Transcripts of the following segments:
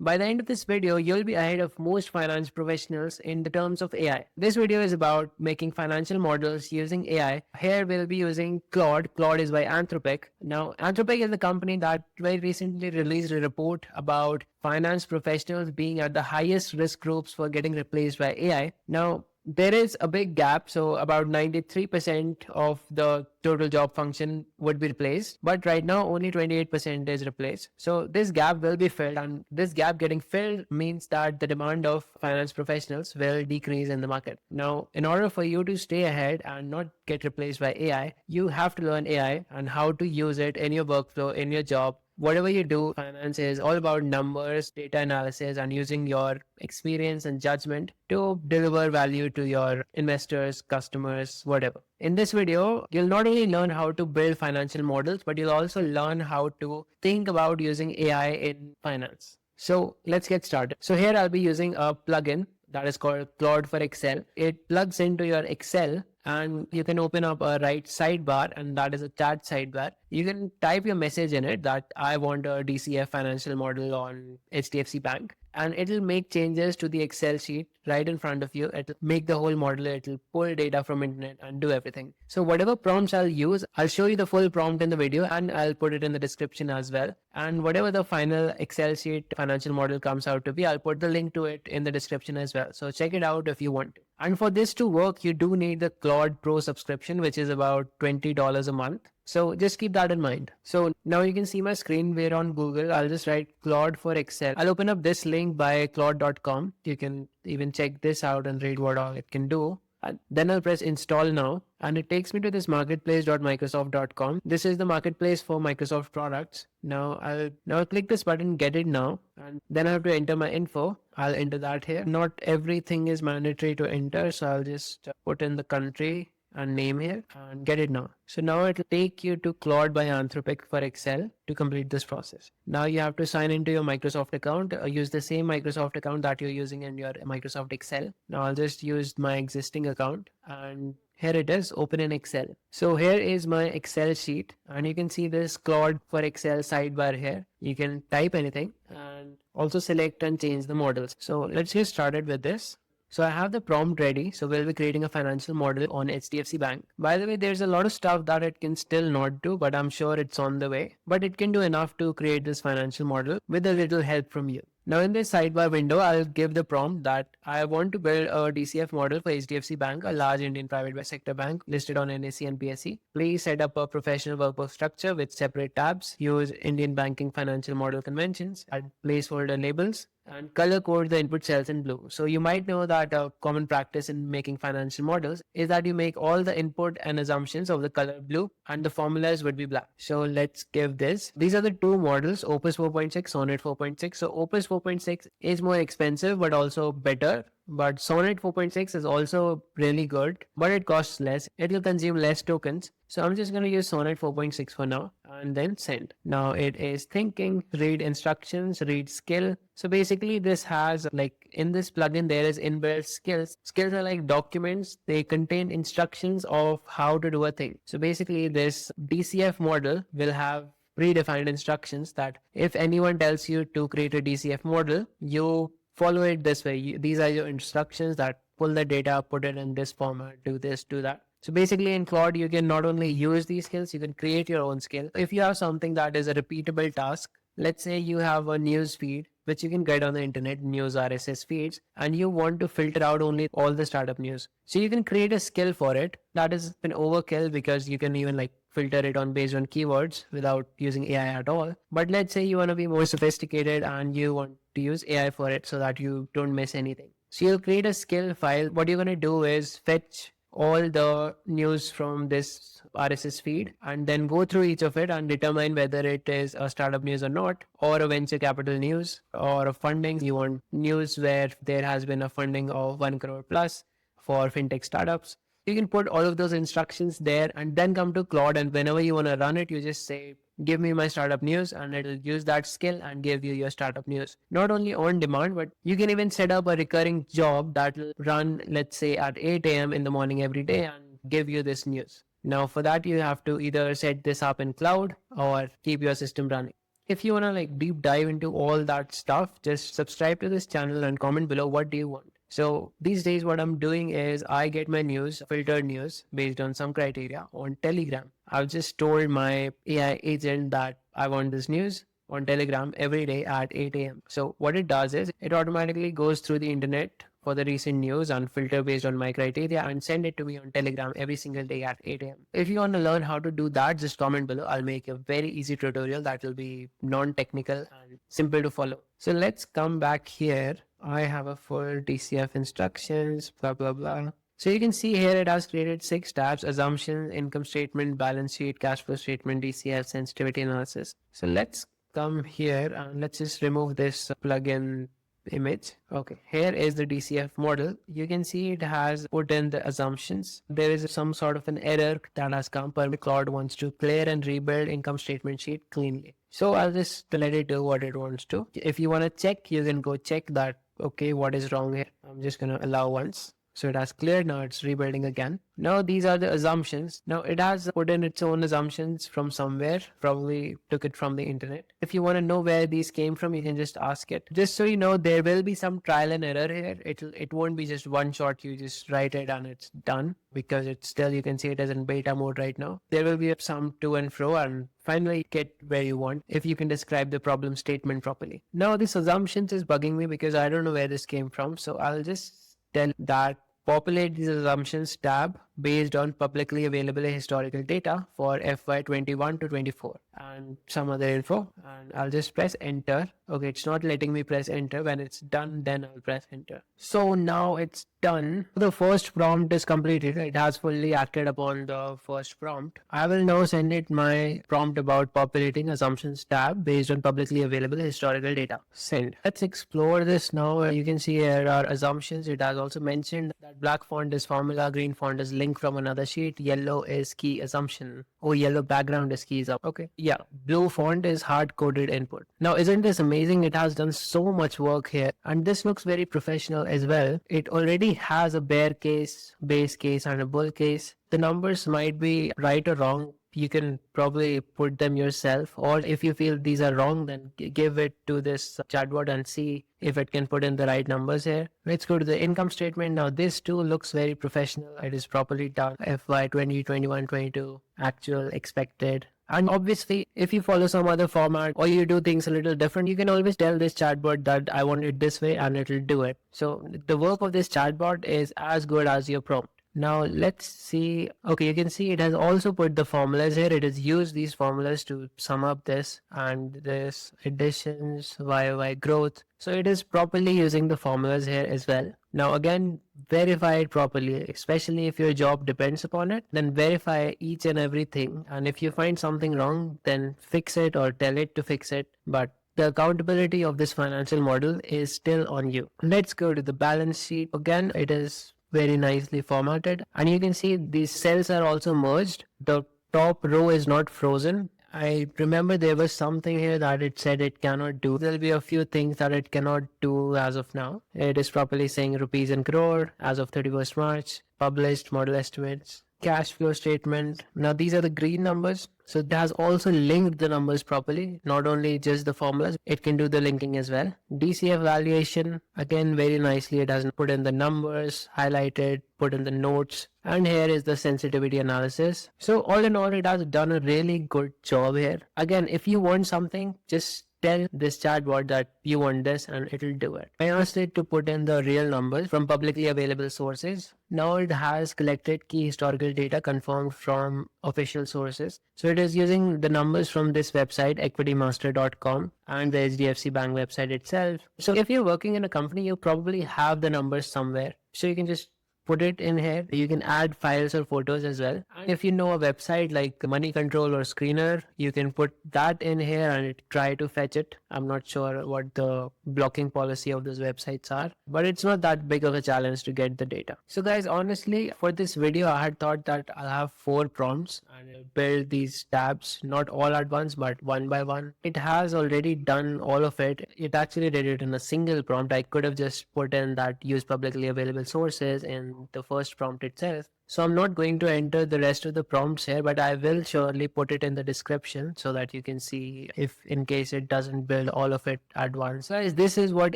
By the end of this video, you'll be ahead of most finance professionals in the terms of AI. This video is about making financial models using AI. Here we'll be using Claude. Claude is by Anthropic. Now, Anthropic is a company that very recently released a report about finance professionals being at the highest risk groups for getting replaced by AI. Now, there is a big gap. So about 93% of the total job function would be replaced. But right now, only 28% is replaced. So this gap will be filled. And this gap getting filled means that the demand of finance professionals will decrease in the market. Now, in order for you to stay ahead and not get replaced by AI, you have to learn AI and how to use it in your workflow, in your job. Whatever you do, finance is all about numbers, data analysis, and using your experience and judgment to deliver value to your investors, customers, whatever. In this video, you'll not only learn how to build financial models, but you'll also learn how to think about using AI in finance. So let's get started. So here I'll be using a plugin that is called Claude for Excel. It plugs into your Excel and you can open up a right sidebar, and that is a chat sidebar. You can type your message in it that I want a DCF financial model on HDFC Bank, and it'll make changes to the Excel sheet right in front of you. It'll make the whole model, it'll pull data from internet and do everything. So whatever prompts I'll use, I'll show you the full prompt in the video and I'll put it in the description as well. And whatever the final Excel sheet financial model comes out to be, I'll put the link to it in the description as well. So check it out if you want to. And for this to work, you do need the Claude Pro subscription, which is about $20 a month. So just keep that in mind. So now you can see my screen. We're on Google. I'll just write Claude for Excel. I'll open up this link by claude.com. You can even check this out and read what all it can do. And then I'll press install now, and it takes me to this marketplace.microsoft.com. This is the marketplace for Microsoft products. Now I'll click this button, get it now, and then I have to enter my info. I'll enter that here. Not everything is mandatory to enter, so I'll just put in the country and name here and get it now. So now it'll take you to Claude by Anthropic for Excel to complete this process. Now you have to sign into your Microsoft account, use the same Microsoft account that you're using in your Microsoft Excel. Now I'll just use my existing account, and here it is, open in Excel. So here is my Excel sheet, and you can see this Claude for Excel sidebar here. You can type anything and also select and change the models. So let's get started with this. So I have the prompt ready. So we'll be creating a financial model on HDFC Bank. By the way, there's a lot of stuff that it can still not do, but I'm sure it's on the way. But it can do enough to create this financial model with a little help from you. Now in this sidebar window, I'll give the prompt that I want to build a DCF model for HDFC Bank, a large Indian private sector bank listed on NSE and BSE. Please set up a professional workbook structure with separate tabs. Use Indian banking financial model conventions. Add placeholder labels and color code the input cells in blue. So you might know that a common practice in making financial models is that you make all the input and assumptions of the color blue and the formulas would be black. So let's give this. These are the two models, Opus 4.6, Sonnet 4.6. So Opus 4.6 is more expensive but also better. But Sonnet 4.6 is also really good, but it costs less. It will consume less tokens. So I'm just going to use Sonnet 4.6 for now and then send. Now it is thinking, read instructions, read skill. So basically this has, like, in this plugin, there is inbuilt skills. Skills are like documents. They contain instructions of how to do a thing. So basically this DCF model will have predefined instructions that if anyone tells you to create a DCF model, you follow it this way. These are your instructions that pull the data, put it in this format, do this, do that. So basically in Claude, you can not only use these skills, you can create your own skill. If you have something that is a repeatable task, let's say you have a news feed, which you can get on the internet, news RSS feeds, and you want to filter out only all the startup news. So you can create a skill for it. That is an overkill because you can even filter it based on keywords without using AI at all. But let's say you want to be more sophisticated and you want to use AI for it so that you don't miss anything. So you'll create a skill file. What you're going to do is fetch all the news from this RSS feed and then go through each of it and determine whether it is a startup news or not, or a venture capital news, or a funding. You want news where there has been a funding of 1 crore plus for fintech startups. You can put all of those instructions there and then come to Claude, and whenever you want to run it, you just say, give me my startup news, and it'll use that skill and give you your startup news. Not only on demand, but you can even set up a recurring job that will run, let's say, at 8 a.m. in the morning every day and give you this news. Now for that, you have to either set this up in Claude or keep your system running. If you want to like deep dive into all that stuff, just subscribe to this channel and comment below what do you want. So these days what I'm doing is I get my news, filtered news based on some criteria on Telegram. I've just told my AI agent that I want this news on Telegram every day at 8 a.m. So what it does is it automatically goes through the internet for the recent news and filter based on my criteria and send it to me on Telegram every single day at 8 a.m. If you want to learn how to do that, just comment below. I'll make a very easy tutorial that will be non-technical and simple to follow. So let's come back here. I have a full DCF instructions, blah, blah, blah. So you can see here it has created 6 tabs: assumptions, income statement, balance sheet, cash flow statement, DCF, sensitivity analysis. So let's come here and let's just remove this plugin image. Okay, here is the DCF model. You can see it has put in the assumptions. There is some sort of an error that has come, but Claude wants to clear and rebuild income statement sheet cleanly. So I'll just let it do what it wants to. If you want to check, you can go check that. Okay, what is wrong here? I'm just going to allow once. So it has cleared. Now it's rebuilding again. Now these are the assumptions. Now it has put in its own assumptions from somewhere, probably took it from the internet. If you want to know where these came from, you can just ask it. Just so you know, there will be some trial and error here. It won't be just one shot. You just write it and it's done, because it's still, you can see it is in beta mode right now. There will be some to and fro and finally get where you want if you can describe the problem statement properly. Now this assumptions is bugging me because I don't know where this came from. So I'll just tell that populate these assumptions tab based on publicly available historical data for FY 21 to 24 and some other info, and I'll just press enter. Okay, it's not letting me press enter. When it's done, then I'll press enter. So now it's done. The first prompt is completed. It has fully acted upon the first prompt. I will now send it my prompt about populating assumptions tab based on publicly available historical data. Send. Let's explore this now. You can see here are assumptions. It has also mentioned that black font is formula, green font is link from another sheet, yellow is key assumption. Oh, yellow background is keys up. Okay. Yeah. Blue font is hard coded input. Now, isn't this amazing? It has done so much work here, and this looks very professional as well. It already has a bear case, base case, and a bull case. The numbers might be right or wrong. You can probably put them yourself, or if you feel these are wrong, then give it to this chatbot and see if it can put in the right numbers here. Let's go to the income statement. Now this too looks very professional. It is properly done. FY 20, 21, 22, actual, expected. And obviously, if you follow some other format or you do things a little different, you can always tell this chatbot that I want it this way and it'll do it. So the work of this chatbot is as good as your prompt. Now let's see. Okay, you can see it has also put the formulas here. It has used these formulas to sum up this and this additions, YOY growth. So it is properly using the formulas here as well. Now again, verify it properly, especially if your job depends upon it. Then verify each and everything. And if you find something wrong, then fix it or tell it to fix it. But the accountability of this financial model is still on you. Let's go to the balance sheet. Again, it is very nicely formatted, and you can see these cells are also merged. The top row is not frozen. I remember there was something here that it said it cannot do. There'll be a few things that it cannot do as of now. It is properly saying rupees and crore as of 31st March, published model estimates, cash flow statement. Now these are the green numbers. So it has also linked the numbers properly, not only just the formulas, it can do the linking as well. DCF valuation, again very nicely it has put in the numbers, highlighted, put in the notes, and here is the sensitivity analysis. So all in all, it has done a really good job here. Again, if you want something, just tell this chatbot that you want this and it'll do it. I asked it to put in the real numbers from publicly available sources. Now it has collected key historical data confirmed from official sources. So it is using the numbers from this website, equitymaster.com, and the HDFC Bank website itself. So if you're working in a company, you probably have the numbers somewhere. So you can just put it in here. You can add files or photos as well. And if you know a website like Money Control or Screener, you can put that in here and try to fetch it. I'm not sure what the blocking policy of those websites are, but it's not that big of a challenge to get the data. So guys, honestly, for this video, I had thought that I'll have 4 prompts and build these tabs, not all at once, but one by one. It has already done all of it. It actually did it in a single prompt. I could have just put in that use publicly available sources in the first prompt itself, So I'm not going to enter the rest of the prompts here, but I will surely put it in the description so that you can see if in case it doesn't build all of it at once. Guys, this is what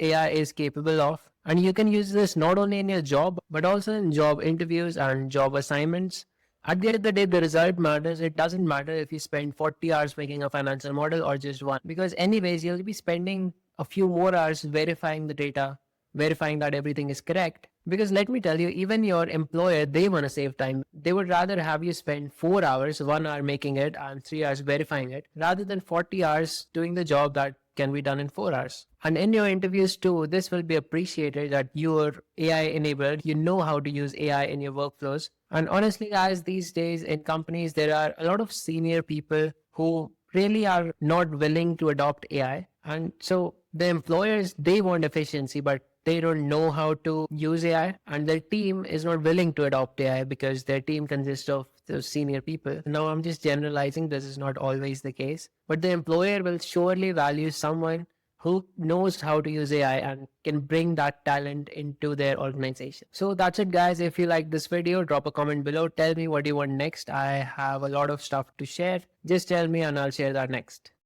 AI is capable of. And you can use this not only in your job, but also in job interviews and job assignments. At the end of the day, the result matters. It doesn't matter if you spend 40 hours making a financial model or just one, because anyways, you'll be spending a few more hours verifying the data, verifying that everything is correct. Because let me tell you, even your employer, they want to save time. They would rather have you spend 4 hours, 1 hour making it and 3 hours verifying it, rather than 40 hours doing the job that can be done in 4 hours. And in your interviews too, this will be appreciated that you're AI enabled, you know how to use AI in your workflows. And honestly, guys, these days in companies, there are a lot of senior people who really are not willing to adopt AI. And so the employers, they want efficiency, but they don't know how to use AI, and their team is not willing to adopt AI because their team consists of those senior people. Now, I'm just generalizing, this is not always the case, but the employer will surely value someone who knows how to use AI and can bring that talent into their organization. So that's it, guys. If you like this video, drop a comment below. Tell me what you want next. I have a lot of stuff to share. Just tell me and I'll share that next.